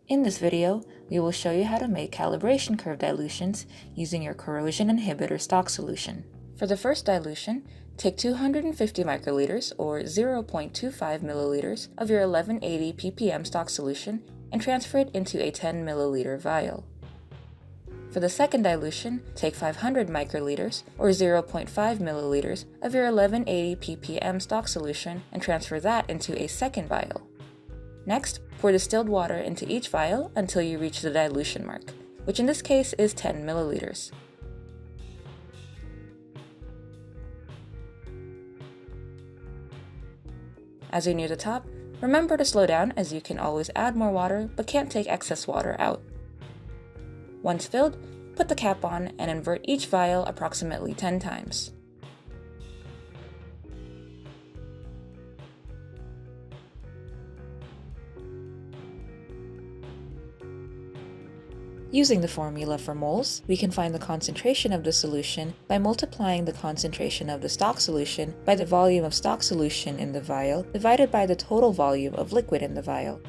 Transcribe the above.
In this video, we will show you how to make calibration curve dilutions using your corrosion inhibitor stock solution. For the first dilution, take 250 microliters or 0.25 milliliters of your 1180 ppm stock solution and transfer it into a 10 milliliter vial. For the second dilution, take 500 microliters or 0.5 milliliters of your 1180 ppm stock solution and transfer that into a second vial. Next, pour distilled water into each vial until you reach the dilution mark, which in this case is 10 milliliters. As you near the top, remember to slow down as you can always add more water but can't take excess water out. Once filled, put the cap on and invert each vial approximately 10 times. Using the formula for moles, we can find the concentration of the solution by multiplying the concentration of the stock solution by the volume of stock solution in the vial divided by the total volume of liquid in the vial.